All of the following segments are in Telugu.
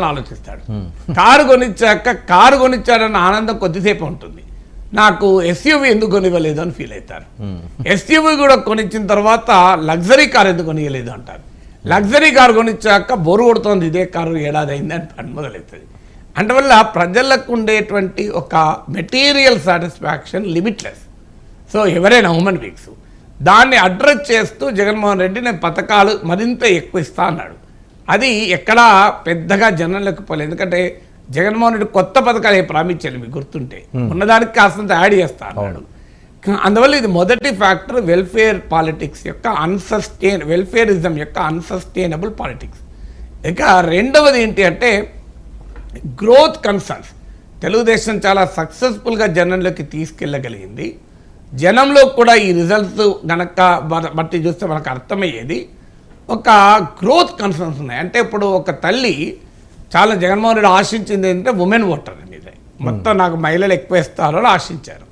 ఆలోచిస్తాడు. కారు కొనిచ్చాడన్న ఆనందం కొద్దిసేపు ఉంటుంది. నాకు ఎస్యూవీ ఎందుకు కొనివ్వలేదు అని ఫీల్ అవుతారు. ఎస్యూవీ కూడా కొనిచ్చిన తర్వాత లగ్జరీ కార్ ఎందుకు కొనియలేదు అంటారు. లగ్జరీ కారు కొనిచ్చాక బోరు కొడుతోంది, ఇదే కారు ఏడాది అయింది అని పని మొదలవుతుంది. అందువల్ల ప్రజలకు ఉండేటువంటి ఒక మెటీరియల్ సాటిస్ఫాక్షన్ లిమిట్లెస్. సో ఎవరైనా హ్యూమన్ బీయింగ్స్ దాన్ని అడ్రస్ చేస్తూ జగన్మోహన్ రెడ్డి నేను పథకాలు మరింత ఎక్కువ ఇస్తా అన్నాడు. అది ఎక్కడా పెద్దగా జనంలోకి పోలేదు. ఎందుకంటే జగన్మోహన్ రెడ్డి కొత్త పథకాలు ప్రామించారు, మీకు గుర్తుంటే ఉన్నదానికి కాస్తంత యాడ్ చేస్తా అన్నాడు. అందువల్ల ఇది మొదటి ఫ్యాక్టర్ వెల్ఫేర్ పాలిటిక్స్ యొక్క వెల్ఫేరిజం యొక్క అన్సస్టైనబుల్ పాలిటిక్స్. ఇక రెండవది ఏంటి అంటే గ్రోత్ కన్సర్న్స్. తెలుగుదేశం చాలా సక్సెస్ఫుల్గా జనంలోకి తీసుకెళ్ళగలిగింది. జనంలో కూడా ఈ రిజల్ట్స్ గనక బట్టి చూస్తే మనకు అర్థమయ్యేది ఒక గ్రోత్ కన్సర్న్స్ ఉన్నాయి. అంటే ఇప్పుడు ఒక తల్లి చాలా జగన్మోహన్ రెడ్డి ఆశించింది ఏంటంటే ఉమెన్ ఓటర్ మీద మొత్తం నాకు మహిళలు ఎక్కువ ఇస్తారు అని ఆశించారు.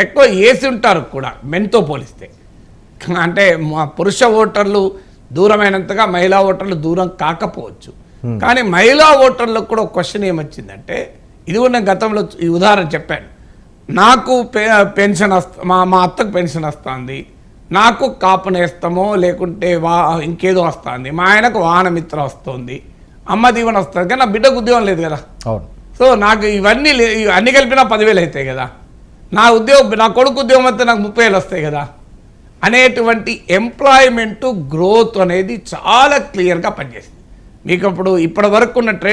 ఎక్కువ వేసి ఉంటారు కూడా మెన్తో పోలిస్తే. అంటే పురుష ఓటర్లు దూరమైనంతగా మహిళా ఓటర్లు దూరం కాకపోవచ్చు. కానీ మహిళా ఓటర్లకు కూడా ఒక క్వశ్చన్ ఏమొచ్చిందంటే, ఇది కూడా నేను గతంలో ఈ ఉదాహరణ చెప్పాను. నాకు పెన్షన్ మా అత్తకు పెన్షన్ వస్తుంది, నాకు కాపు నేస్తమో లేకుంటే ఇంకేదో వస్తుంది, మా ఆయనకు వాహన మిత్ర వస్తుంది, అమ్మ దీవెన వస్తుంది, కానీ నా బిడ్డకు ఉద్యోగం లేదు కదా. సో నాకు అన్ని కలిపినా 10,000 అవుతాయి కదా. నా కొడుకు ఉద్యోగం వస్తే నాకు 30,000 వస్తాయి కదా అనేటువంటి ఎంప్లాయ్మెంట్ గ్రోత్ అనేది చాలా క్లియర్గా పనిచేస్తుంది. మీకు అప్పుడు ఇప్పటి వరకు ఉన్న ట్రెండ్